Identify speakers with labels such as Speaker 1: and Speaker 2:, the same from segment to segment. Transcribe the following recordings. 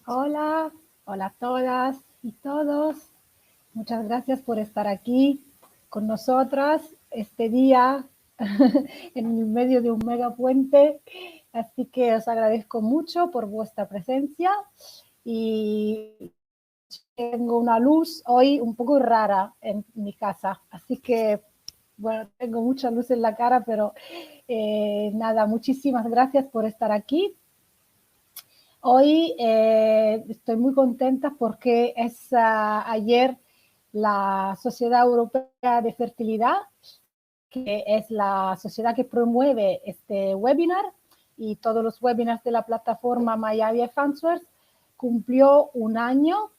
Speaker 1: Hola, hola a todas y todos. Muchas gracias por estar aquí con nosotras este día en el medio de un mega puente. Así que os agradezco mucho por vuestra presencia y tengo una luz hoy un poco rara en mi casa. Así que, bueno, tengo mucha luz en la cara, pero nada, muchísimas gracias por estar aquí. Hoy estoy muy contenta porque es ayer la Sociedad Europea de Fertilidad, que es la sociedad que promueve este webinar y todos los webinars de la plataforma My IVF Answers, cumplió un año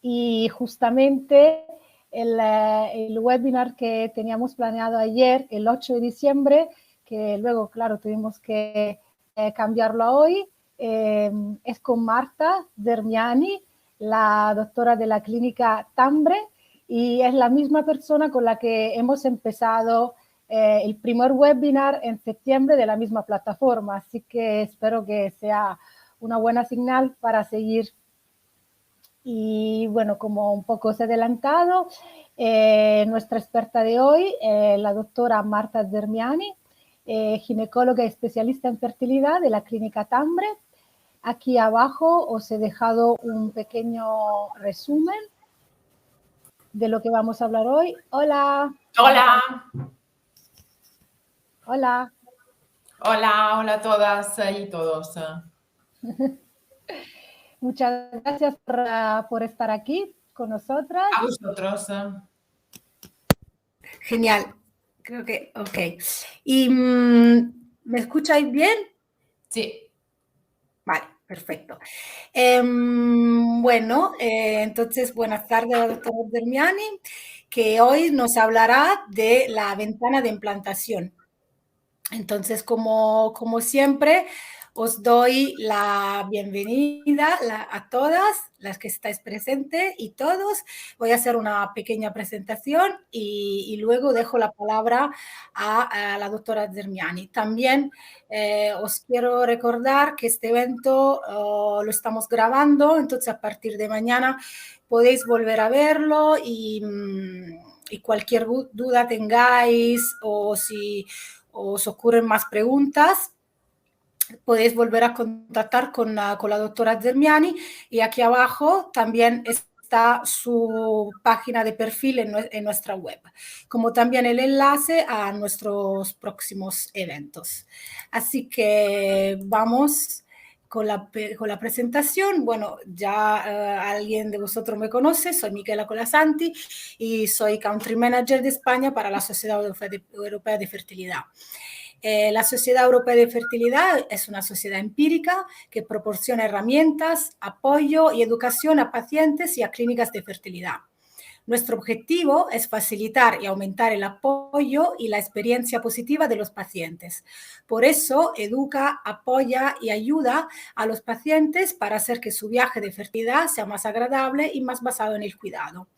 Speaker 1: y justamente el webinar que teníamos planeado ayer, el 8 de diciembre, que luego, claro, tuvimos que cambiarlo a hoy, es con Marta Zermiani, la doctora de la clínica Tambre, y es la misma persona con la que hemos empezado el primer webinar en septiembre de la misma plataforma. Así que espero que sea una buena señal para seguir. Y bueno, como un poco os he adelantado, nuestra experta de hoy, la doctora Marta Zermiani, ginecóloga y especialista en fertilidad de la clínica Tambre. Aquí abajo os he dejado un pequeño resumen de lo que vamos a hablar hoy. Hola, Marta.
Speaker 2: Hola,
Speaker 1: Hola.
Speaker 2: hola, hola a todas y todos.
Speaker 1: Muchas gracias por estar aquí con nosotras.
Speaker 2: A vosotros.
Speaker 3: Genial, creo que, ok. ¿Y me escucháis bien?
Speaker 2: Sí.
Speaker 3: Vale, perfecto. Entonces, buenas tardes, doctora Dermiani, que hoy nos hablará de la ventana de implantación. Entonces, como siempre, os doy la bienvenida a todas las que estáis presentes y todos. Voy a hacer una pequeña presentación y luego dejo la palabra a la doctora Zermiani. También os quiero recordar que este evento lo estamos grabando, entonces a partir de mañana podéis volver a verlo y cualquier duda tengáis o si os ocurren más preguntas, podéis volver a contactar con la doctora Zermiani y aquí abajo también está su página de perfil en nuestra web, como también el enlace a nuestros próximos eventos. Así que vamos con la presentación. Bueno, ya alguien de vosotros me conoce, soy Michela Colasanti y soy Country Manager de España para la Sociedad Europea de Fertilidad. La Sociedad Europea de Fertilidad es una sociedad empírica que proporciona herramientas, apoyo y educación a pacientes y a clínicas de fertilidad. Nuestro objetivo es facilitar y aumentar el apoyo y la experiencia positiva de los pacientes. Por eso, educa, apoya y ayuda a los pacientes para hacer que su viaje de fertilidad sea más agradable y más basado en el cuidado.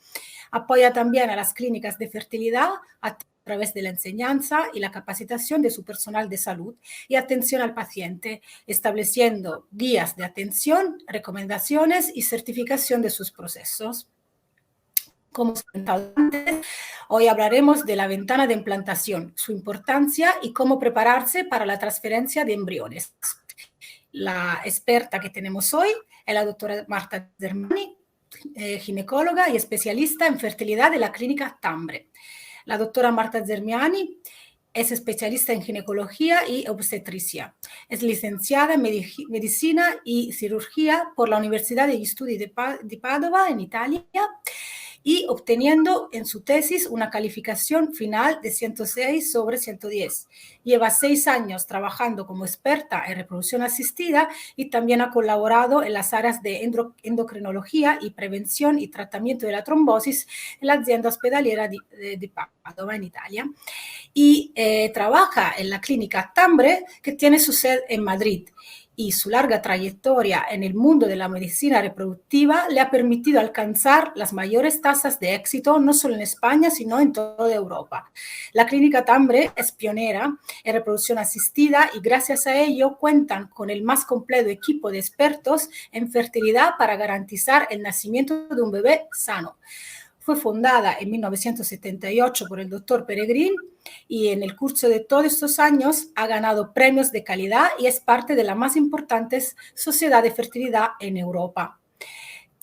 Speaker 3: Apoya también a las clínicas de fertilidad a través de la enseñanza y la capacitación de su personal de salud y atención al paciente, estableciendo guías de atención, recomendaciones y certificación de sus procesos. Como comentado antes, hoy hablaremos de la ventana de implantación, su importancia y cómo prepararse para la transferencia de embriones. La experta que tenemos hoy es la doctora Marta Zermiani, ginecóloga y especialista en fertilidad de la clínica Tambre. La doctora Marta Zermiani es especialista en ginecología y obstetricia. Es licenciada en medicina y cirugía por la Universidad degli Studi di Padova, en Italia, y obteniendo en su tesis una calificación final de 106 sobre 110. Lleva 6 años trabajando como experta en reproducción asistida y también ha colaborado en las áreas de endocrinología y prevención y tratamiento de la trombosis en la azienda ospedaliera di Padova, en Italia. Y trabaja en la clínica Tambre, que tiene su sede en Madrid. y su larga trayectoria en el mundo de la medicina reproductiva le ha permitido alcanzar las mayores tasas de éxito no solo en España, sino en toda Europa. La Clínica Tambre es pionera en reproducción asistida y gracias a ello cuentan con el más completo equipo de expertos en fertilidad para garantizar el nacimiento de un bebé sano. Fue fundada en 1978 por el doctor Peregrín y en el curso de todos estos años ha ganado premios de calidad y es parte de la más importantes sociedad de fertilidad en Europa.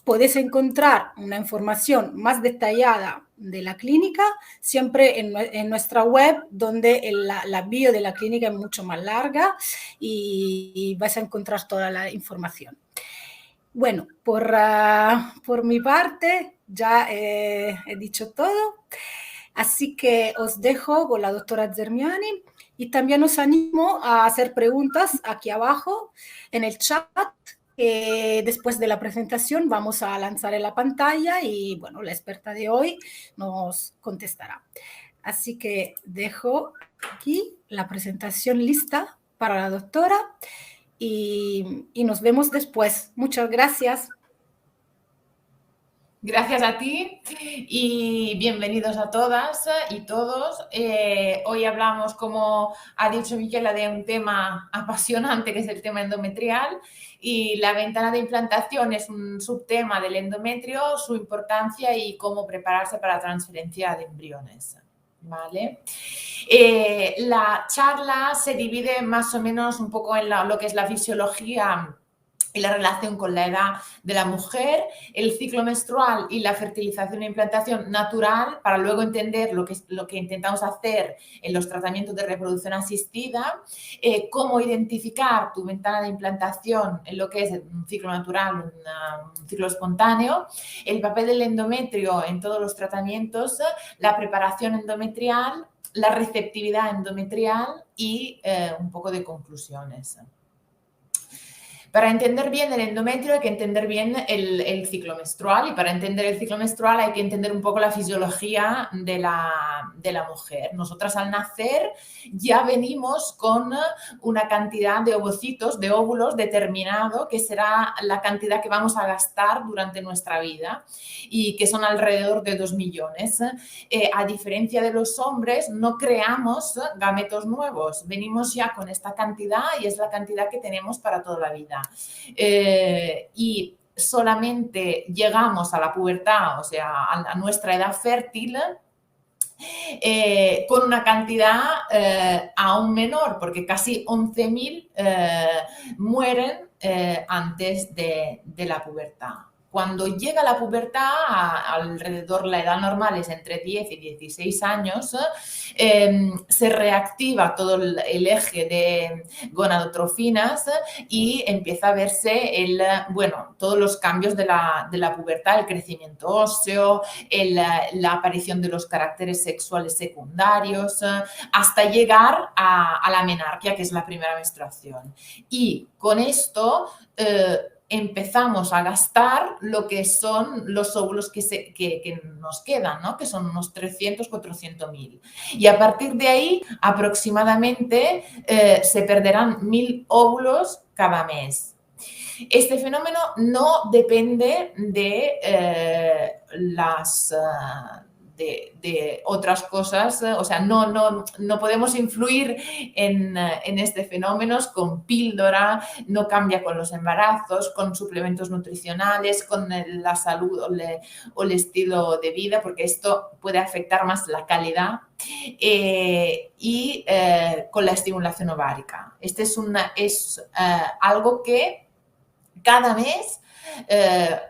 Speaker 3: Podéis encontrar una información más detallada de la clínica siempre en nuestra web, donde la bio de la clínica es mucho más larga y vais a encontrar toda la información. Bueno, por mi parte ya he dicho todo, así que os dejo con la doctora Zermiani y también os animo a hacer preguntas aquí abajo en el chat. Después de la presentación vamos a lanzar en la pantalla y bueno, la experta de hoy nos contestará. Así que dejo aquí la presentación lista para la doctora. Y nos vemos después. Muchas gracias.
Speaker 2: Gracias a ti y bienvenidos a todas y todos. Hoy hablamos, como ha dicho Miquela, de un tema apasionante que es el tema endometrial, y la ventana de implantación es un subtema del endometrio, su importancia y cómo prepararse para la transferencia de embriones. ¿Vale? La charla se divide más o menos un poco en lo que es la fisiología y la relación con la edad de la mujer, el ciclo menstrual y la fertilización e implantación natural, para luego entender lo que intentamos hacer en los tratamientos de reproducción asistida, cómo identificar tu ventana de implantación en lo que es un ciclo natural, un ciclo espontáneo, el papel del endometrio en todos los tratamientos, la preparación endometrial, la receptividad endometrial y un poco de conclusiones. Para entender bien el endometrio hay que entender bien el ciclo menstrual, y para entender el ciclo menstrual hay que entender un poco la fisiología de la mujer. Nosotras al nacer ya venimos con una cantidad de ovocitos, de óvulos determinado, que será la cantidad que vamos a gastar durante nuestra vida, y que son alrededor de 2 millones. A diferencia de los hombres, no creamos gametos nuevos, venimos ya con esta cantidad y es la cantidad que tenemos para toda la vida. Y solamente llegamos a la pubertad, o sea, a nuestra edad fértil, con una cantidad aún menor, porque casi 11.000 mueren antes de la pubertad. Cuando llega la pubertad, alrededor la edad normal es entre 10 y 16 años, se reactiva todo el eje de gonadotrofinas y empieza a verse todos los cambios de la pubertad, el crecimiento óseo, la aparición de los caracteres sexuales secundarios, hasta llegar a la menarquia, que es la primera menstruación. Y con esto empezamos a gastar lo que son los óvulos que nos quedan, ¿no? Que son unos 300, 400.000. Y a partir de ahí, aproximadamente, se perderán 1.000 óvulos cada mes. Este fenómeno no depende de de otras cosas, o sea, no podemos influir en este fenómeno con píldora, no cambia con los embarazos, con suplementos nutricionales, con la salud o el estilo de vida, porque esto puede afectar más la calidad, y con la estimulación ovárica. Este es algo que cada mes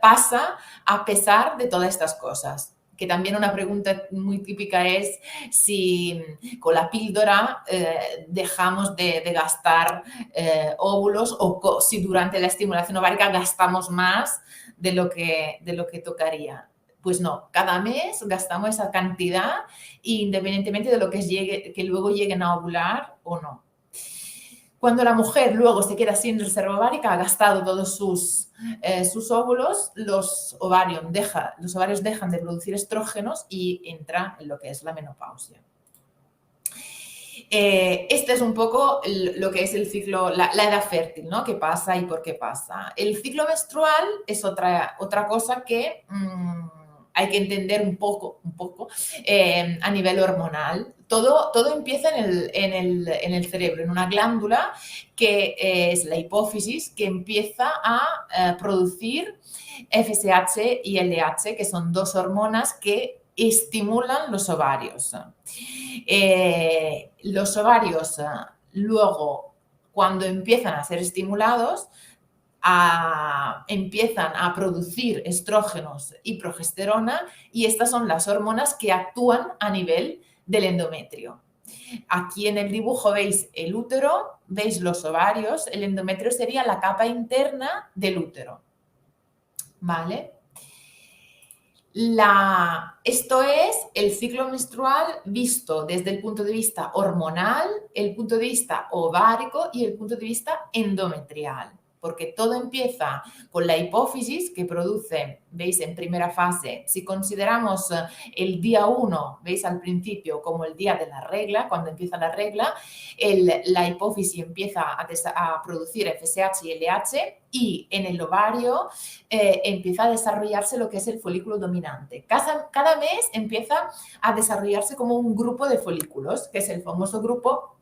Speaker 2: pasa a pesar de todas estas cosas. Que también una pregunta muy típica es si con la píldora dejamos de gastar óvulos, o si durante la estimulación ovárica gastamos más de lo que tocaría. Pues no, cada mes gastamos esa cantidad, independientemente de lo que luego lleguen a ovular o no. Cuando la mujer luego se queda sin reserva ovárica, ha gastado todos sus óvulos, los ovarios dejan de producir estrógenos y entra en lo que es la menopausia. Este es un poco lo que es el ciclo, la edad fértil, ¿no? ¿Qué pasa y por qué pasa? El ciclo menstrual es otra cosa que hay que entender un poco a nivel hormonal. Todo empieza en el cerebro, en una glándula que es la hipófisis, que empieza a producir FSH y LH, que son dos hormonas que estimulan los ovarios. Los ovarios luego, cuando empiezan a ser estimulados, empiezan a producir estrógenos y progesterona, y estas son las hormonas que actúan a nivel del endometrio. Aquí en el dibujo veis el útero, veis los ovarios, el endometrio sería la capa interna del útero. ¿Vale? Esto es el ciclo menstrual visto desde el punto de vista hormonal, el punto de vista ovárico y el punto de vista endometrial. Porque todo empieza con la hipófisis que produce, veis, en primera fase, si consideramos el día 1, veis al principio como el día de la regla, cuando empieza la regla, la hipófisis empieza a producir FSH y LH, y en el ovario empieza a desarrollarse lo que es el folículo dominante. Cada mes empieza a desarrollarse como un grupo de folículos, que es el famoso grupo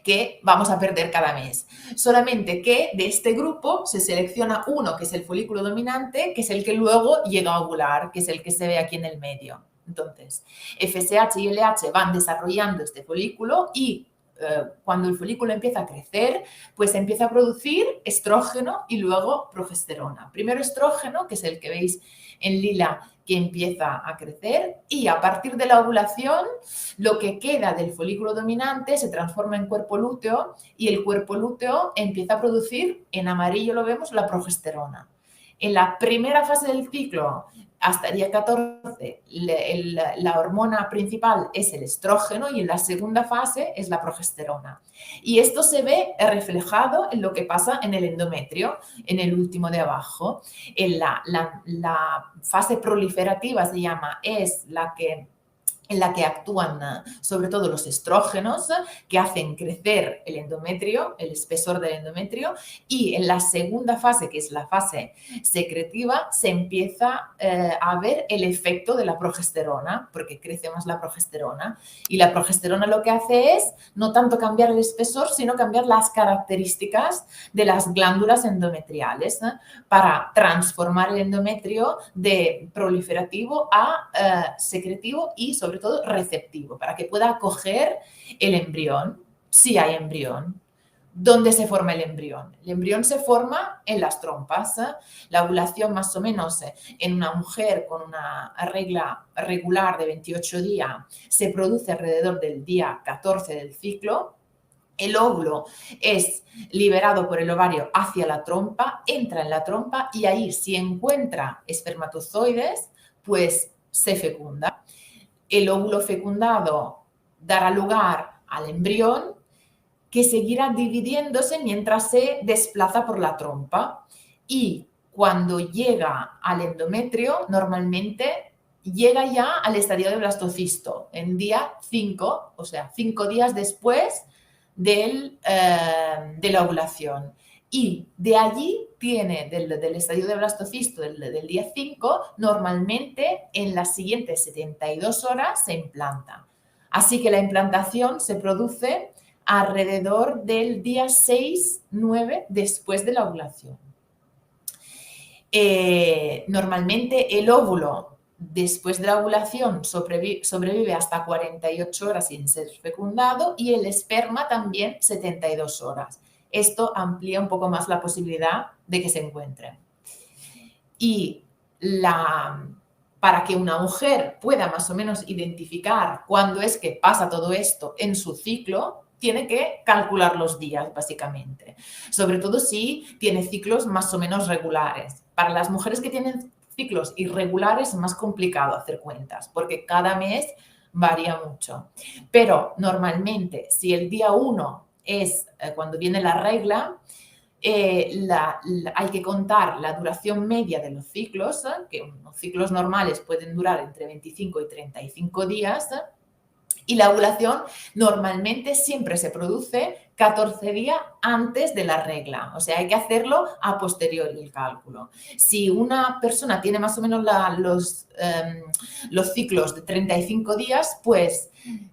Speaker 2: que vamos a perder cada mes. Solamente que de este grupo se selecciona uno, que es el folículo dominante, que es el que luego llega a ovular, que es el que se ve aquí en el medio. Entonces, FSH y LH van desarrollando este folículo y cuando el folículo empieza a crecer, pues empieza a producir estrógeno y luego progesterona. Primero estrógeno, que es el que veis en lila, que empieza a crecer, y a partir de la ovulación lo que queda del folículo dominante se transforma en cuerpo lúteo, y el cuerpo lúteo empieza a producir, en amarillo lo vemos, la progesterona. En la primera fase del ciclo, hasta el día 14, la hormona principal es el estrógeno, y en la segunda fase es la progesterona. Y esto se ve reflejado en lo que pasa en el endometrio, en el último de abajo. En la fase proliferativa se llama, es en la que actúan sobre todo los estrógenos, que hacen crecer el endometrio, el espesor del endometrio, y en la segunda fase, que es la fase secretiva, se empieza a ver el efecto de la progesterona, porque crece más la progesterona, y la progesterona lo que hace es no tanto cambiar el espesor, sino cambiar las características de las glándulas endometriales, para transformar el endometrio de proliferativo a secretivo y sobre todo receptivo, para que pueda acoger el embrión, si hay embrión. ¿Dónde se forma el embrión? El embrión se forma en las trompas. La ovulación, más o menos, en una mujer con una regla regular de 28 días se produce alrededor del día 14 del ciclo. El óvulo es liberado por el ovario hacia la trompa, entra en la trompa, y ahí, si encuentra espermatozoides, pues se fecunda. El óvulo fecundado dará lugar al embrión, que seguirá dividiéndose mientras se desplaza por la trompa, y cuando llega al endometrio, normalmente llega ya al estadio de blastocisto en día 5, o sea, 5 días después de la ovulación. Y de allí tiene, del estadio de blastocisto del día 5, normalmente en las siguientes 72 horas se implanta. Así que la implantación se produce alrededor del día 6-9 después de la ovulación. Normalmente el óvulo, después de la ovulación, sobrevive hasta 48 horas sin ser fecundado, y el esperma también 72 horas. Esto amplía un poco más la posibilidad de que se encuentren. Y para que una mujer pueda más o menos identificar cuándo es que pasa todo esto en su ciclo, tiene que calcular los días, básicamente. Sobre todo si tiene ciclos más o menos regulares. Para las mujeres que tienen ciclos irregulares es más complicado hacer cuentas, porque cada mes varía mucho. Pero normalmente, si el día 1 es cuando viene la regla, hay que contar la duración media de los ciclos, que los ciclos normales pueden durar entre 25 y 35 días, Y la ovulación normalmente siempre se produce 14 días antes de la regla, o sea, hay que hacerlo a posteriori el cálculo. Si una persona tiene más o menos los ciclos de 35 días, pues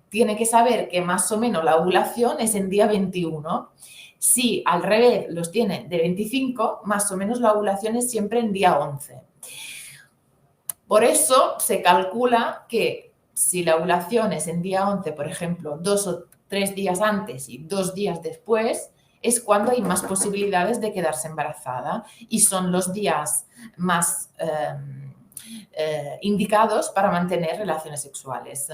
Speaker 2: tiene que saber que más o menos la ovulación es en día 21. Si al revés los tiene de 25, más o menos la ovulación es siempre en día 11. Por eso se calcula que si la ovulación es en día 11, por ejemplo, 2 o 3 días antes y 2 días después, es cuando hay más posibilidades de quedarse embarazada y son los días más indicados para mantener relaciones sexuales.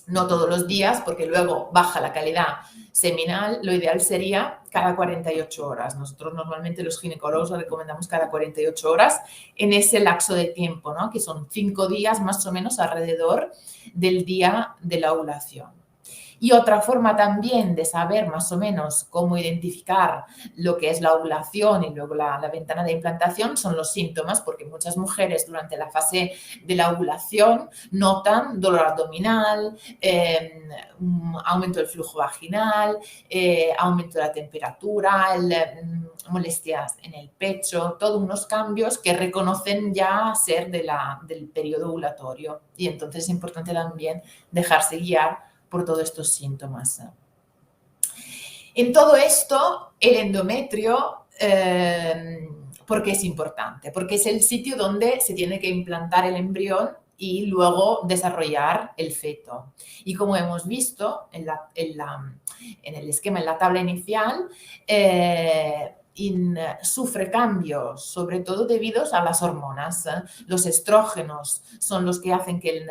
Speaker 2: No todos los días, porque luego baja la calidad seminal. Lo ideal sería cada 48 horas. Nosotros normalmente los ginecólogos lo recomendamos cada 48 horas en ese lapso de tiempo, ¿no? Que son 5 días más o menos alrededor del día de la ovulación. Y otra forma también de saber más o menos cómo identificar lo que es la ovulación y luego la ventana de implantación son los síntomas, porque muchas mujeres durante la fase de la ovulación notan dolor abdominal, aumento del flujo vaginal, aumento de la temperatura, molestias en el pecho, todos unos cambios que reconocen ya ser del periodo ovulatorio. Y entonces es importante también dejarse guiar por todos estos síntomas. En todo esto, el endometrio, ¿por qué es importante? Porque es el sitio donde se tiene que implantar el embrión y luego desarrollar el feto. Y como hemos visto en el esquema, en la tabla inicial, sufre cambios, sobre todo debido a las hormonas. Los estrógenos son los que hacen que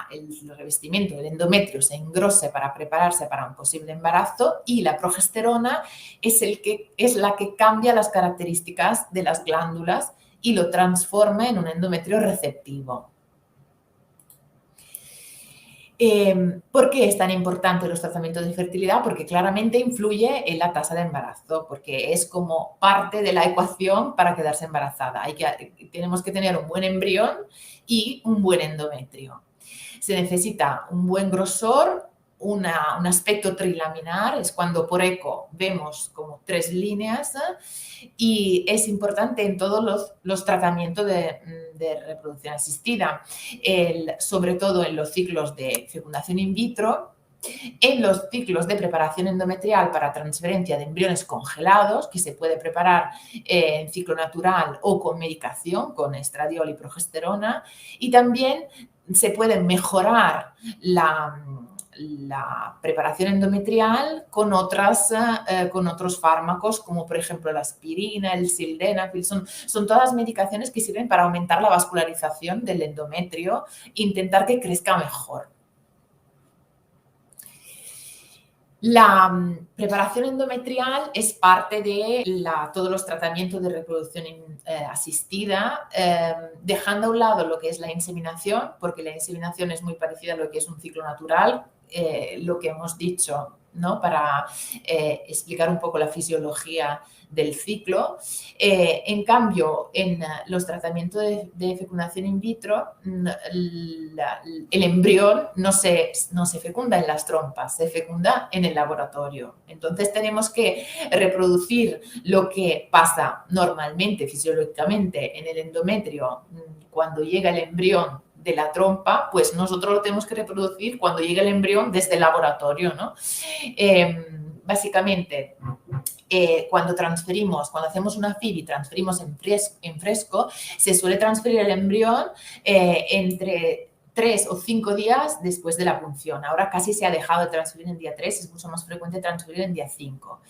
Speaker 2: el revestimiento del endometrio se engrose para prepararse para un posible embarazo, y la progesterona es la que cambia las características de las glándulas y lo transforma en un endometrio receptivo. ¿Por qué es tan importante los tratamientos de fertilidad? Porque claramente influye en la tasa de embarazo, porque es como parte de la ecuación para quedarse embarazada. Tenemos que tener un buen embrión y un buen endometrio. Se necesita un buen grosor, un aspecto trilaminar, es cuando por eco vemos como 3 líneas, y es importante en todos los tratamientos de reproducción asistida, sobre todo en los ciclos de fecundación in vitro, en los ciclos de preparación endometrial para transferencia de embriones congelados, que se puede preparar en ciclo natural o con medicación, con estradiol y progesterona, y también se puede mejorar la preparación endometrial con otros fármacos, como por ejemplo la aspirina, el sildenafil. Son todas medicaciones que sirven para aumentar la vascularización del endometrio e intentar que crezca mejor. La preparación endometrial es parte de todos los tratamientos de reproducción asistida, dejando a un lado lo que es la inseminación, porque la inseminación es muy parecida a lo que es un ciclo natural, lo que hemos dicho, ¿no? Para explicar un poco la fisiología del ciclo. En cambio, en los tratamientos de fecundación in vitro, el embrión no se fecunda en las trompas, se fecunda en el laboratorio. Entonces tenemos que reproducir lo que pasa normalmente, fisiológicamente, en el endometrio cuando llega el embrión de la trompa, pues nosotros lo tenemos que reproducir cuando llega el embrión desde el laboratorio, ¿no? Básicamente, cuando hacemos una FIV y transferimos en fresco, se suele transferir el embrión entre 3 o 5 días después de la punción. Ahora casi se ha dejado de transferir en día 3, es mucho más frecuente transferir en día 5.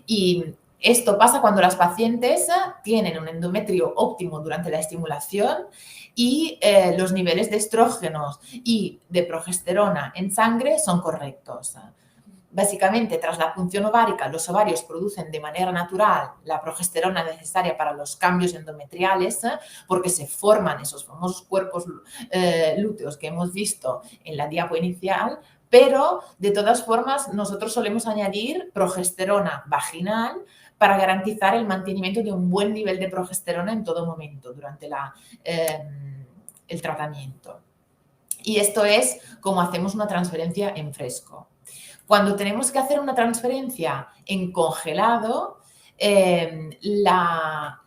Speaker 2: Y esto pasa cuando las pacientes tienen un endometrio óptimo durante la estimulación y los niveles de estrógenos y de progesterona en sangre son correctos. Básicamente, tras la punción ovárica, los ovarios producen de manera natural la progesterona necesaria para los cambios endometriales, porque se forman esos famosos cuerpos lúteos que hemos visto en la diapo inicial, pero de todas formas nosotros solemos añadir progesterona vaginal para garantizar el mantenimiento de un buen nivel de progesterona en todo momento durante el tratamiento. Y esto es como hacemos una transferencia en fresco. Cuando tenemos que hacer una transferencia en congelado, la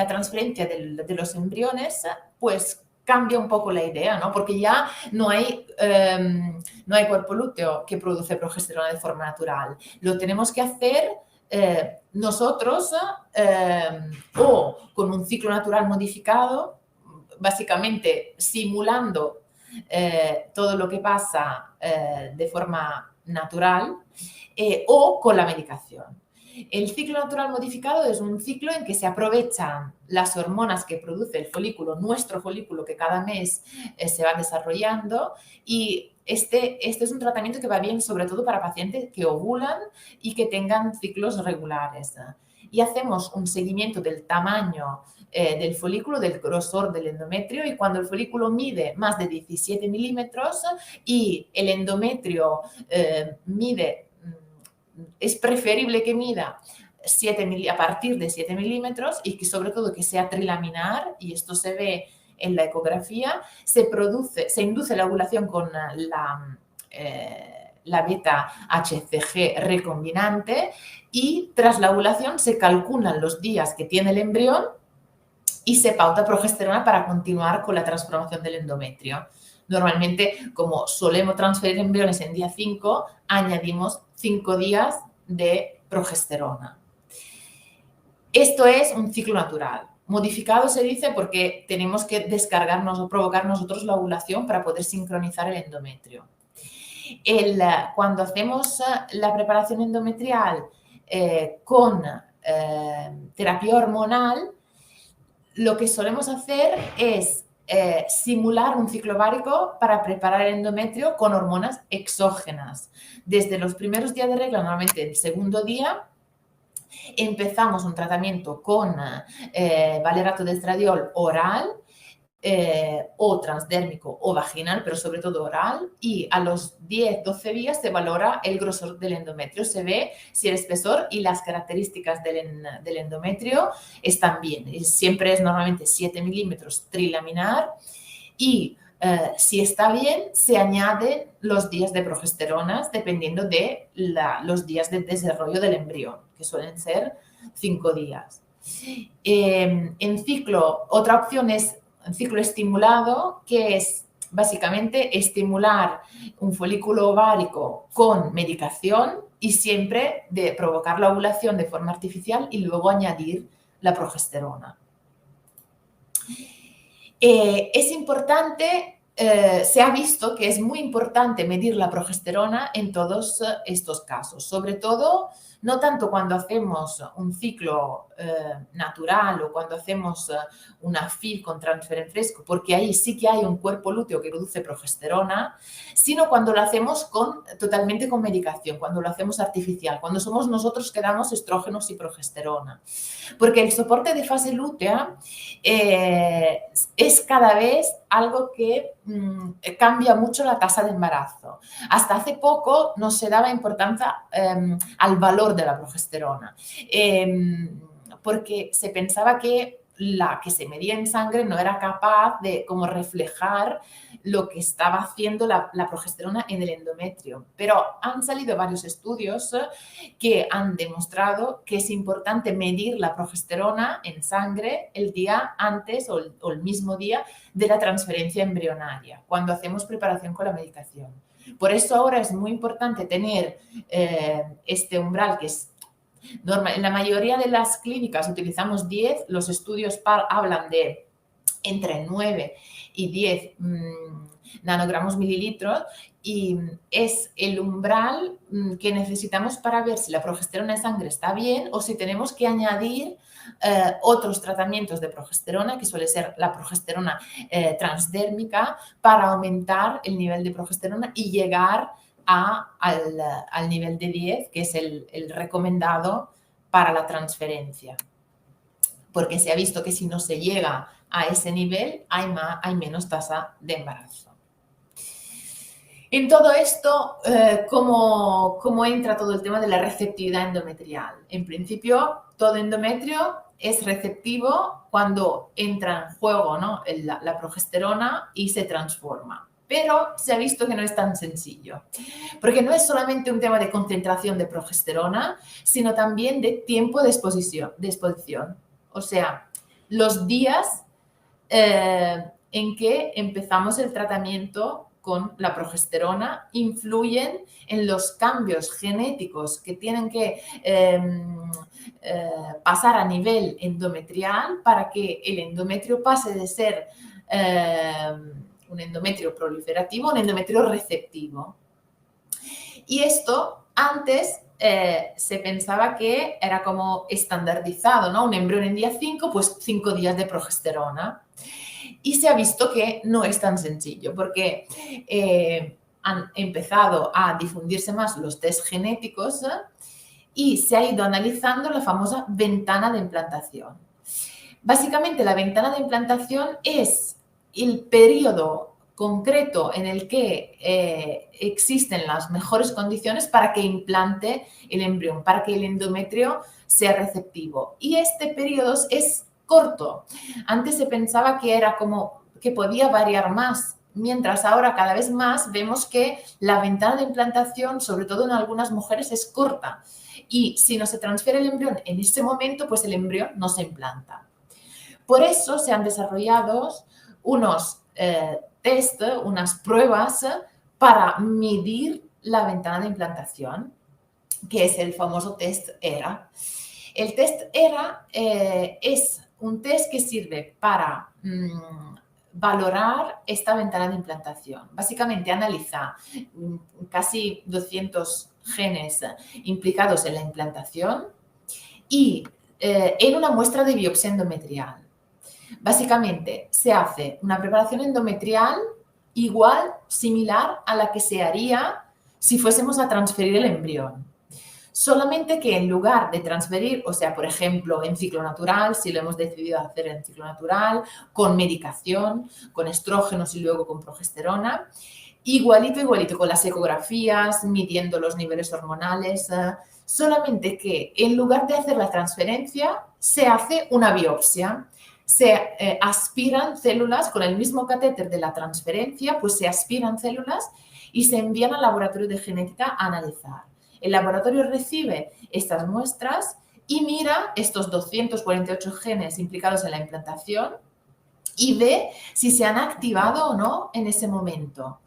Speaker 2: transferencia de los embriones, pues cambia un poco la idea, ¿no? Porque ya no hay cuerpo lúteo que produce progesterona de forma natural. Lo tenemos que hacer nosotros o con un ciclo natural modificado, básicamente simulando todo lo que pasa de forma natural o con la medicación. El ciclo natural modificado es un ciclo en que se aprovechan las hormonas que produce el folículo, nuestro folículo, que cada mes se va desarrollando, y este es un tratamiento que va bien sobre todo para pacientes que ovulan y que tengan ciclos regulares. Y hacemos un seguimiento del tamaño del folículo, del grosor del endometrio, y cuando el folículo mide más de 17 milímetros y el endometrio es preferible que mida a partir de 7 milímetros y que sobre todo que sea trilaminar, y esto se ve en la ecografía, se induce la ovulación con la beta HCG recombinante, y tras la ovulación se calculan los días que tiene el embrión y se pauta progesterona para continuar con la transformación del endometrio. Normalmente, como solemos transferir embriones en día 5, añadimos 5 días de progesterona. Esto es un ciclo natural. Modificado se dice porque tenemos que descargarnos o provocar nosotros la ovulación para poder sincronizar el endometrio. Cuando hacemos la preparación endometrial con terapia hormonal, lo que solemos hacer es simular un ciclo ovárico para preparar el endometrio con hormonas exógenas. Desde los primeros días de regla, normalmente el segundo día, empezamos un tratamiento con valerato de estradiol oral o transdérmico o vaginal, pero sobre todo oral, y a los 10-12 días se valora el grosor del endometrio, se ve si el espesor y las características del endometrio están bien. Siempre es normalmente 7 milímetros trilaminar, y si está bien, se añaden los días de progesteronas dependiendo de los días de desarrollo del embrión, que suelen ser 5 días. En ciclo, otra opción es un ciclo estimulado, que es básicamente estimular un folículo ovárico con medicación y siempre de provocar la ovulación de forma artificial y luego añadir la progesterona. Es importante, se ha visto que es muy importante medir la progesterona en todos estos casos, sobre todo no tanto cuando hacemos un ciclo natural o cuando hacemos una FIV con transfer en fresco, porque ahí sí que hay un cuerpo lúteo que produce progesterona, sino cuando lo hacemos totalmente con medicación, cuando lo hacemos artificial, cuando somos nosotros que damos estrógenos y progesterona. Porque el soporte de fase lútea es cada vez algo que cambia mucho la tasa de embarazo. Hasta hace poco no se daba importancia al valor de la progesterona, porque se pensaba que la que se medía en sangre no era capaz de como reflejar lo que estaba haciendo la progesterona en el endometrio. Pero han salido varios estudios que han demostrado que es importante medir la progesterona en sangre el día antes o el mismo día de la transferencia embrionaria, cuando hacemos preparación con la medicación. Por eso ahora es muy importante tener este umbral que es normal. En la mayoría de las clínicas utilizamos 10, los estudios hablan de entre 9 y 10 nanogramos mililitros, y es el umbral que necesitamos para ver si la progesterona en sangre está bien o si tenemos que añadir otros tratamientos de progesterona, que suele ser la progesterona transdérmica, para aumentar el nivel de progesterona y llegar al nivel de 10, que es el recomendado para la transferencia. Porque se ha visto que si no se llega a ese nivel hay menos tasa de embarazo. En todo esto, ¿cómo entra todo el tema de la receptividad endometrial? En principio, todo endometrio es receptivo cuando entra en juego, ¿no?, la progesterona y se transforma. Pero se ha visto que no es tan sencillo, porque no es solamente un tema de concentración de progesterona, sino también de tiempo de exposición. O sea, los días en que empezamos el tratamiento con la progesterona influyen en los cambios genéticos que tienen que pasar a nivel endometrial para que el endometrio pase de ser un endometrio proliferativo a un endometrio receptivo. Y esto antes se pensaba que era como estandarizado, ¿no? Un embrión en día 5, pues 5 días de progesterona. Y se ha visto que no es tan sencillo porque han empezado a difundirse más los test genéticos y se ha ido analizando la famosa ventana de implantación. Básicamente, la ventana de implantación es el periodo concreto en el que existen las mejores condiciones para que implante el embrión, para que el endometrio sea receptivo. Y este periodo es corto. Antes se pensaba que era como que podía variar más, mientras ahora cada vez más vemos que la ventana de implantación, sobre todo en algunas mujeres, es corta. Y si no se transfiere el embrión en ese momento, pues el embrión no se implanta. Por eso se han desarrollado unos test, unas pruebas para medir la ventana de implantación, que es el famoso test ERA. El test ERA es un test que sirve para valorar esta ventana de implantación. Básicamente analiza casi 200 genes implicados en la implantación y en una muestra de biopsia endometrial. Básicamente se hace una preparación endometrial igual, similar a la que se haría si fuésemos a transferir el embrión. Solamente que en lugar de transferir, o sea, por ejemplo, en ciclo natural, si lo hemos decidido hacer en ciclo natural, con medicación, con estrógenos y luego con progesterona, igualito con las ecografías, midiendo los niveles hormonales, solamente que en lugar de hacer la transferencia, se hace una biopsia. Se aspiran células con el mismo catéter de la transferencia, pues se aspiran células y se envían al laboratorio de genética a analizar. El laboratorio recibe estas muestras y mira estos 248 genes implicados en la implantación y ve si se han activado o no en ese momento.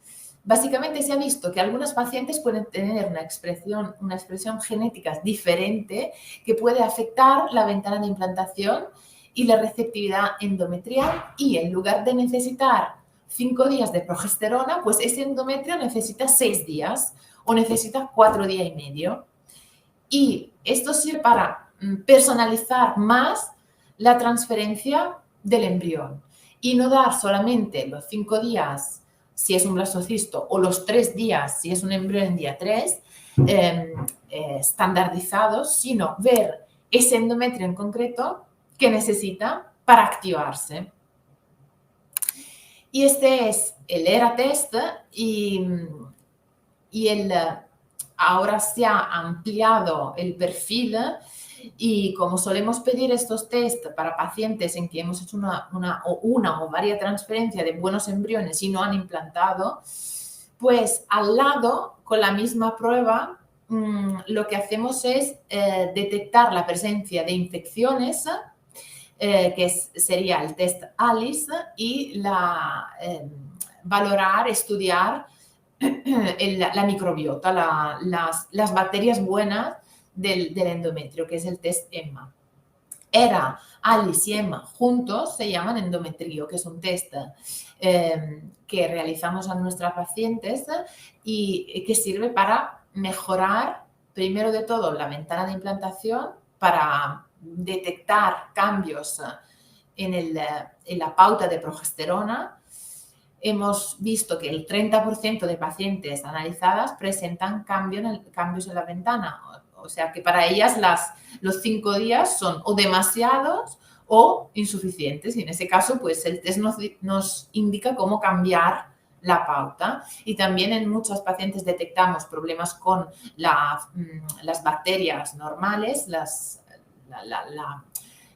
Speaker 2: Básicamente se ha visto que algunas pacientes pueden tener una expresión genética diferente que puede afectar la ventana de implantación y la receptividad endometrial, y en lugar de necesitar 5 días de progesterona, pues ese endometrio necesita 6 días o necesita 4 días y medio. Y esto sirve para personalizar más la transferencia del embrión y no dar solamente los 5 días si es un blastocisto o los 3 días si es un embrión en día 3 estandarizados, sino ver ese endometrio en concreto que necesita para activarse. Y este es el ERA test y ahora se ha ampliado el perfil y como solemos pedir estos test para pacientes en que hemos hecho una o varias transferencias de buenos embriones y no han implantado, pues al lado, con la misma prueba, lo que hacemos es detectar la presencia de infecciones, que sería el test ALICE, y valorar, estudiar la microbiota, las bacterias buenas del endometrio, que es el test EMMA. ERA, ALICE y EMMA juntos se llaman endometrio, que es un test que realizamos a nuestras pacientes y que sirve para mejorar, primero de todo, la ventana de implantación, para detectar cambios en la pauta de progesterona. Hemos visto que el 30% de pacientes analizadas presentan cambios en la ventana. O sea que para ellas los 5 días son o demasiados o insuficientes. Y en ese caso, pues el test nos indica cómo cambiar la pauta. Y también en muchos pacientes detectamos problemas con las bacterias normales,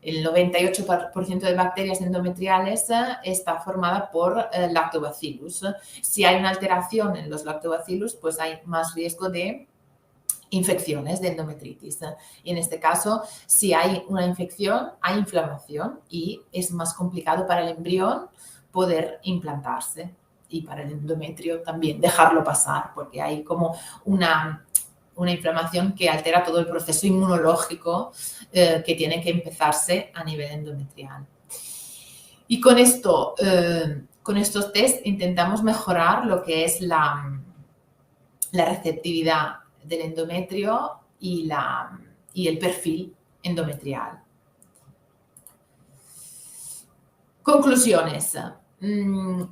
Speaker 2: el 98% de bacterias endometriales está formada por lactobacillus. Si hay una alteración en los lactobacillus, pues hay más riesgo de infecciones de endometritis. Y en este caso, si hay una infección, hay inflamación y es más complicado para el embrión poder implantarse y para el endometrio también dejarlo pasar, porque hay como una inflamación que altera todo el proceso inmunológico que tiene que empezarse a nivel endometrial. Y con esto, con estos test intentamos mejorar lo que es la receptividad del endometrio y el perfil endometrial. Conclusiones.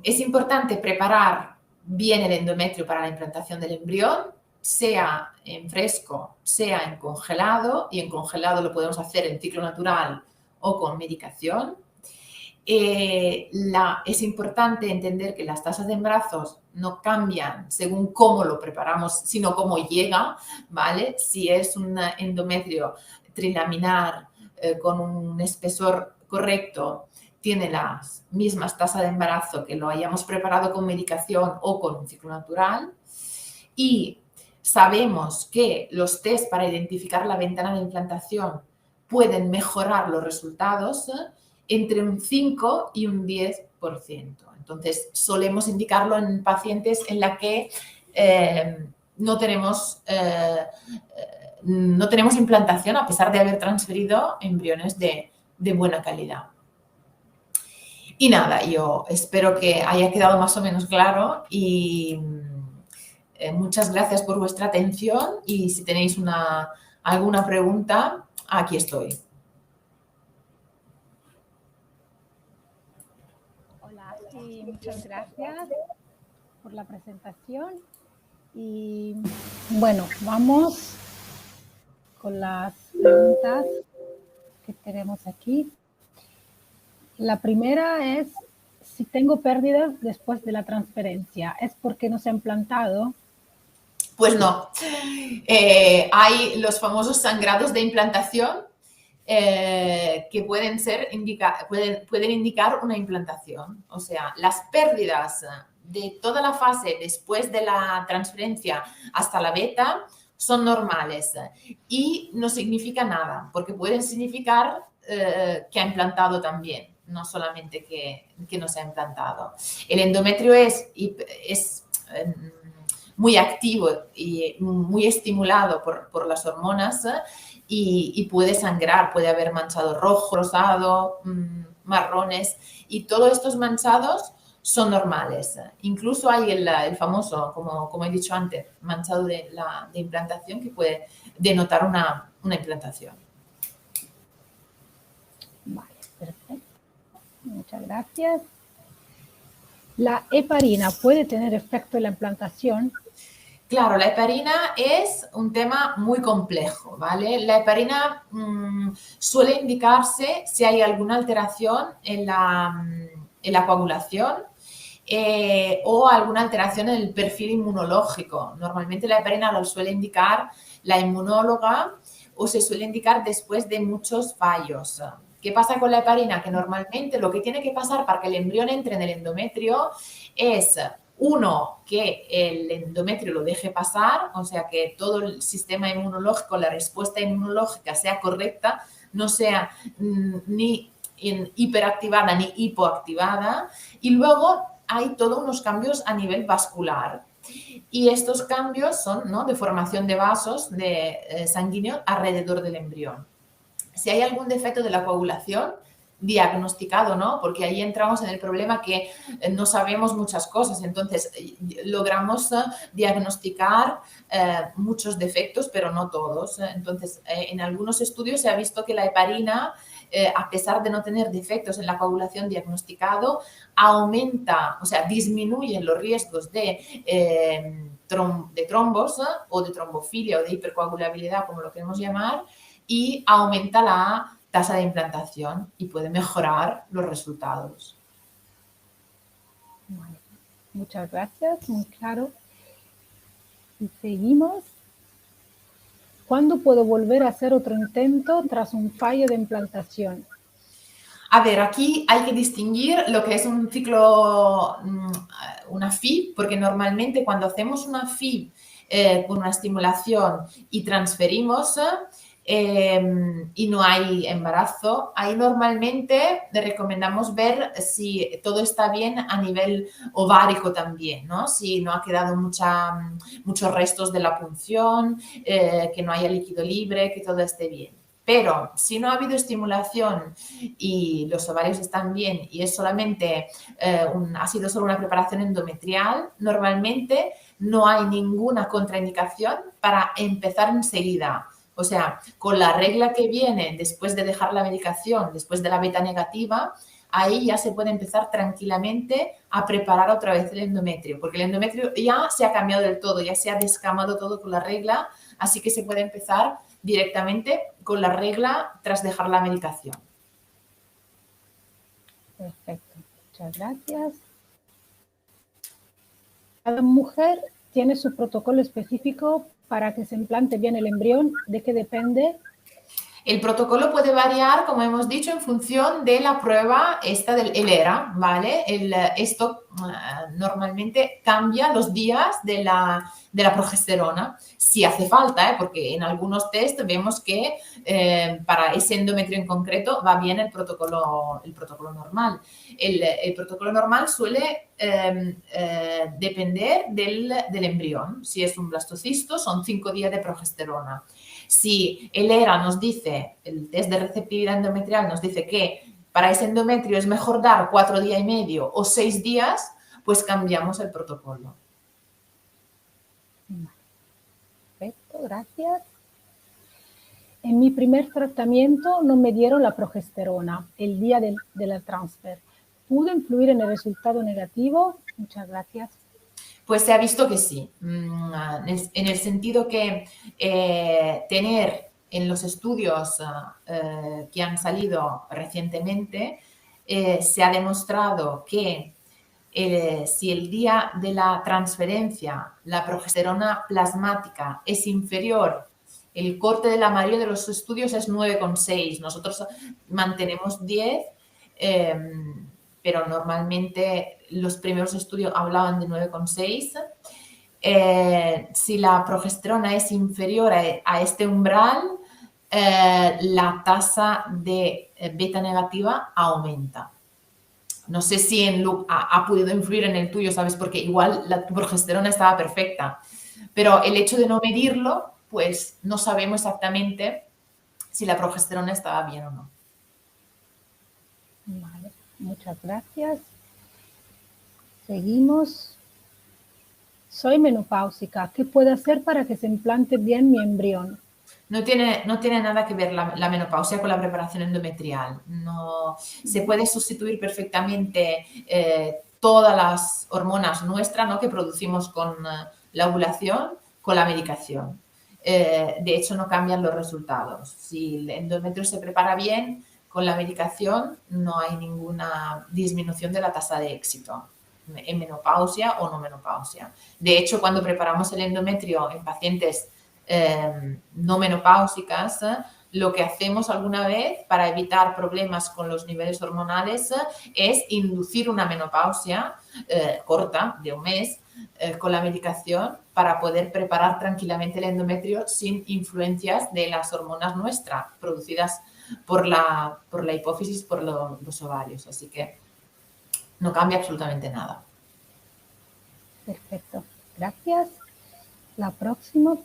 Speaker 2: Es importante preparar bien el endometrio para la implantación del embrión, sea en fresco, sea en congelado, y en congelado lo podemos hacer en ciclo natural o con medicación. Es importante entender que las tasas de embarazos no cambian según cómo lo preparamos, sino cómo llega, ¿vale? Si es un endometrio trilaminar con un espesor correcto, tiene las mismas tasas de embarazo que lo hayamos preparado con medicación o con un ciclo natural. Y sabemos que los test para identificar la ventana de implantación pueden mejorar los resultados entre un 5 y un 10%. Entonces, solemos indicarlo en pacientes en la que no tenemos implantación a pesar de haber transferido embriones de buena calidad. Y nada, yo espero que haya quedado más o menos claro y muchas gracias por vuestra atención y si tenéis alguna pregunta, aquí estoy.
Speaker 1: Hola, y muchas gracias por la presentación. Y bueno, vamos con las preguntas que tenemos aquí. La primera es, si tengo pérdidas después de la transferencia, ¿es porque no se ha implantado?
Speaker 2: Pues no. Hay los famosos sangrados de implantación que pueden indicar una implantación. O sea, las pérdidas de toda la fase después de la transferencia hasta la beta son normales y no significa nada, porque pueden significar que ha implantado también, no solamente que no se ha implantado. El endometrio es muy activo y muy estimulado por las hormonas y puede sangrar, puede haber manchado rojo, rosado, marrones, y todos estos manchados son normales. Incluso hay el famoso, como he dicho antes, manchado de implantación que puede denotar una implantación.
Speaker 1: Vale, perfecto. Muchas gracias. ¿La heparina puede tener efecto en la implantación?
Speaker 2: Claro, la heparina es un tema muy complejo, ¿vale? La heparina suele indicarse si hay alguna alteración en la coagulación o alguna alteración en el perfil inmunológico. Normalmente la heparina lo suele indicar la inmunóloga o se suele indicar después de muchos fallos. ¿Qué pasa con la heparina? Que normalmente lo que tiene que pasar para que el embrión entre en el endometrio es, uno, que el endometrio lo deje pasar, o sea, que todo el sistema inmunológico, la respuesta inmunológica sea correcta, no sea ni hiperactivada ni hipoactivada, y luego hay todos unos cambios a nivel vascular. Y estos cambios son, ¿no?, de formación de vasos sanguíneos alrededor del embrión. Si hay algún defecto de la coagulación diagnosticado, ¿no? Porque ahí entramos en el problema que no sabemos muchas cosas, entonces logramos diagnosticar muchos defectos, pero no todos. Entonces, en algunos estudios se ha visto que la heparina, a pesar de no tener defectos en la coagulación diagnosticado, aumenta, o sea, disminuyen los riesgos de trombos o de trombofilia o de hipercoagulabilidad, como lo queremos llamar, y aumenta la tasa de implantación y puede mejorar los resultados.
Speaker 1: Bueno, Muchas gracias, muy claro. Y seguimos. ¿Cuándo puedo volver a hacer otro intento tras un fallo de implantación?
Speaker 2: A ver, aquí hay que distinguir lo que es un ciclo, una FI, porque normalmente cuando hacemos una FI con una estimulación y transferimos y no hay embarazo, ahí normalmente le recomendamos ver si todo está bien a nivel ovárico también, ¿no? Si no ha quedado muchos restos de la punción, que no haya líquido libre, que todo esté bien. Pero si no ha habido estimulación y los ovarios están bien y es solamente ha sido solo una preparación endometrial, normalmente no hay ninguna contraindicación para empezar enseguida. O sea, con la regla que viene después de dejar la medicación, después de la beta negativa, ahí ya se puede empezar tranquilamente a preparar otra vez el endometrio, porque el endometrio ya se ha cambiado del todo, ya se ha descamado todo con la regla, así que se puede empezar directamente con la regla tras dejar la medicación.
Speaker 1: Perfecto, muchas gracias. Cada mujer tiene su protocolo específico para que se implante bien el embrión. ¿De qué depende?
Speaker 2: El protocolo puede variar, como hemos dicho, en función de la prueba esta del ERA, ¿vale? Esto normalmente cambia los días de la progesterona, si hace falta, porque en algunos test vemos que para ese endometrio en concreto va bien el protocolo normal. El protocolo normal suele depender del embrión. Si es un blastocisto, son 5 días de progesterona. Si el ERA nos dice, el test de receptividad endometrial nos dice que para ese endometrio es mejor dar 4 días y medio o 6 días, pues cambiamos el protocolo.
Speaker 1: Perfecto, gracias. En mi primer tratamiento no me dieron la progesterona el día de la transfer. ¿Pudo influir en el resultado negativo? Muchas gracias.
Speaker 2: Pues se ha visto que sí, en el sentido que tener en los estudios que han salido recientemente, se ha demostrado que si el día de la transferencia la progesterona plasmática es inferior, el corte de la mayoría de los estudios es 9,6, nosotros mantenemos 10, pero normalmente los primeros estudios hablaban de 9,6. Si la progesterona es inferior a este umbral, la tasa de beta negativa aumenta. No sé si ha podido influir en el tuyo, ¿sabes? Porque igual tu progesterona estaba perfecta, pero el hecho de no medirlo, pues no sabemos exactamente si la progesterona estaba bien o no.
Speaker 1: Vale, muchas gracias. Seguimos. Soy menopáusica. ¿Qué puedo hacer para que se implante bien mi embrión?
Speaker 2: No tiene nada que ver la menopausia con la preparación endometrial. No, se puede sustituir perfectamente todas las hormonas nuestras, ¿no?, que producimos con la ovulación con la medicación. De hecho, no cambian los resultados. Si el endometrio se prepara bien con la medicación, no hay ninguna disminución de la tasa de éxito en menopausia o no menopausia. De hecho, cuando preparamos el endometrio en pacientes no menopáusicas, lo que hacemos alguna vez para evitar problemas con los niveles hormonales es inducir una menopausia corta, de un mes, con la medicación para poder preparar tranquilamente el endometrio sin influencias de las hormonas nuestras producidas por la hipófisis, por los ovarios. Así que no cambia absolutamente nada.
Speaker 1: Perfecto, gracias. La próxima.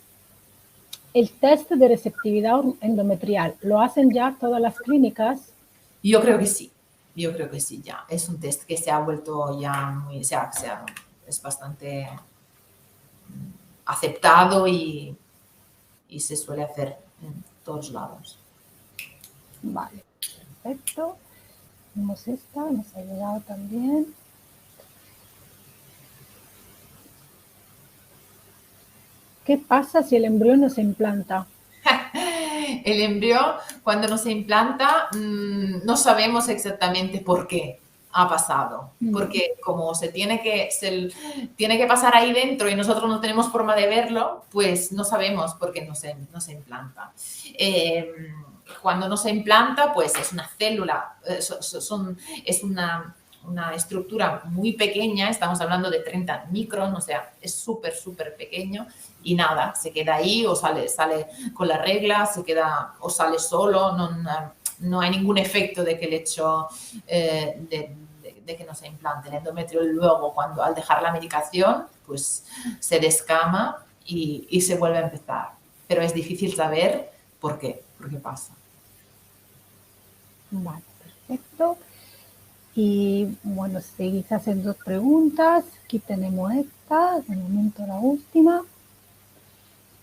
Speaker 1: El test de receptividad endometrial, ¿lo hacen ya todas las clínicas?
Speaker 2: Yo creo que sí ya. Es un test que se ha vuelto ya muy, es bastante aceptado y se suele hacer en todos lados.
Speaker 1: Vale, perfecto. Vemos esta, nos ha llegado también. ¿Qué pasa si el embrión no se implanta?
Speaker 2: El embrión, cuando no se implanta, no sabemos exactamente por qué. ha pasado, porque como tiene que pasar ahí dentro y nosotros no tenemos forma de verlo, pues no sabemos por qué no se implanta. Cuando no se implanta, pues es una célula, es una estructura muy pequeña, estamos hablando de 30 microns, o sea, es súper, súper pequeño y nada, se queda ahí o sale con la regla, se queda o sale solo, no hay ningún efecto de que el hecho de que no se implante el endometrio. Luego, al dejar la medicación, pues se descama y se vuelve a empezar. Pero es difícil saber por qué pasa.
Speaker 1: Vale, perfecto. Y bueno, seguís haciendo preguntas. Aquí tenemos esta, de momento la última.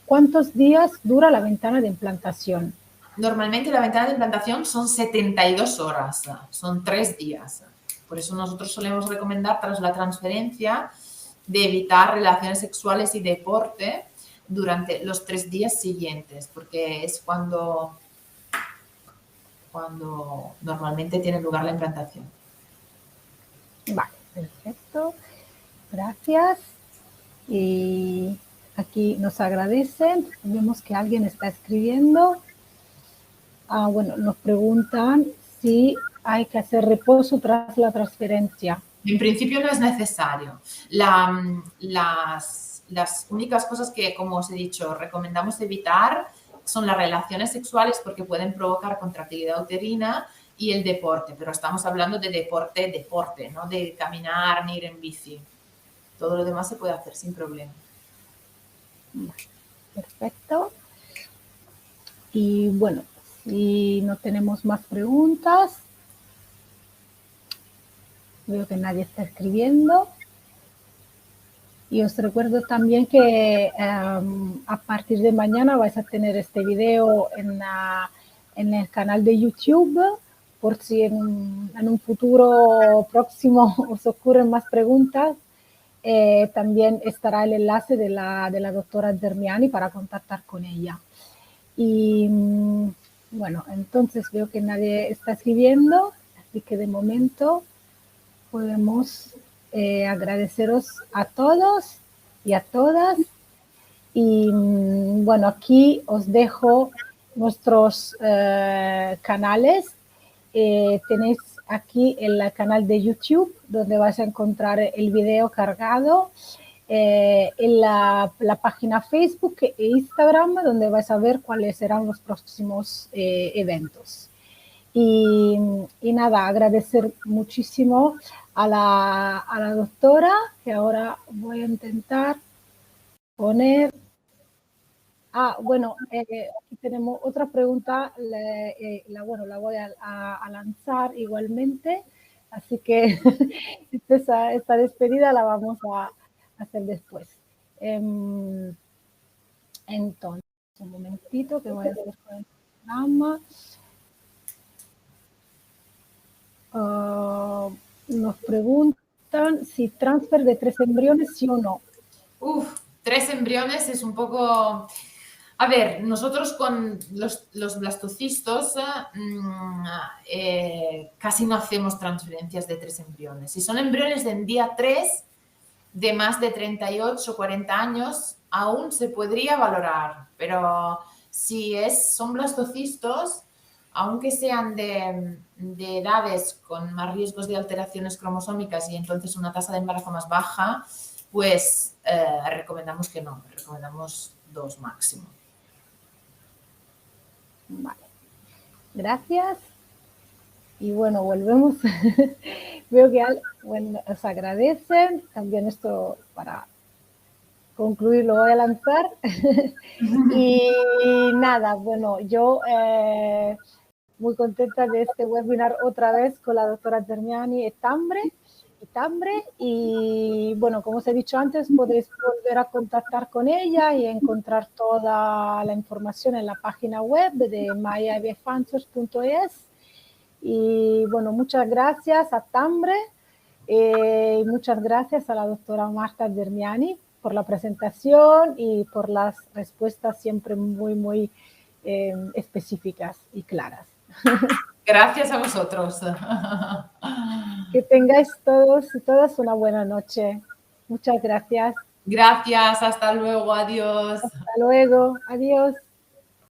Speaker 1: ¿Cuántos días dura la ventana de implantación?
Speaker 2: Normalmente la ventana de implantación son 72 horas, son 3 días. Por eso nosotros solemos recomendar tras la transferencia de evitar relaciones sexuales y deporte durante los 3 días siguientes, porque es cuando normalmente tiene lugar la implantación.
Speaker 1: Vale, perfecto. Gracias. Y aquí nos agradecen. Vemos que alguien está escribiendo. Bueno, nos preguntan si hay que hacer reposo tras la transferencia.
Speaker 2: En principio no es necesario. Las únicas cosas que, como os he dicho, recomendamos evitar son las relaciones sexuales porque pueden provocar contractilidad uterina y el deporte, pero estamos hablando de deporte, no de caminar ni ir en bici. Todo lo demás se puede hacer sin problema.
Speaker 1: Perfecto. Y bueno, si no tenemos más preguntas, veo que nadie está escribiendo. Y os recuerdo también que a partir de mañana vais a tener este video en el canal de YouTube, por si en un futuro próximo os ocurren más preguntas. También estará el enlace de la doctora Dermiani para contactar con ella. Y bueno, entonces veo que nadie está escribiendo, así que de momento podemos agradeceros a todos y a todas. Y bueno, aquí os dejo nuestros canales. Tenéis aquí el canal de YouTube, donde vais a encontrar el video cargado. En la página Facebook e Instagram, donde vais a ver cuáles serán los próximos eventos. Y nada, agradecer muchísimo a la doctora, que ahora voy a intentar poner. Bueno, aquí tenemos otra pregunta, la voy a lanzar igualmente, así que esta despedida la vamos a hacer después. Entonces, un momentito que voy a hacer con el programa. Nos preguntan si transfer de 3 embriones, sí o no.
Speaker 2: 3 embriones es un poco... A ver, nosotros con los blastocistos casi no hacemos transferencias de 3 embriones. Si son embriones en día 3, de más de 38 o 40 años, aún se podría valorar. Pero si son blastocistos, aunque sean de edades con más riesgos de alteraciones cromosómicas y entonces una tasa de embarazo más baja, pues recomendamos que no, recomendamos 2 máximo.
Speaker 1: Vale, gracias. Y bueno, volvemos. Veo que os agradecen. También esto para concluir lo voy a lanzar. Y nada, bueno, yo muy contenta de este webinar otra vez con la doctora Dermiani y Tambre. Y bueno, como os he dicho antes, podéis volver a contactar con ella y encontrar toda la información en la página web de myivfanswers.es. Y bueno, muchas gracias a Tambre y muchas gracias a la doctora Marta Dermiani por la presentación y por las respuestas siempre muy, muy específicas y claras.
Speaker 2: Gracias a vosotros.
Speaker 1: Que tengáis todos y todas una buena noche. Muchas gracias.
Speaker 2: Gracias, hasta luego, adiós.
Speaker 1: Hasta luego, adiós.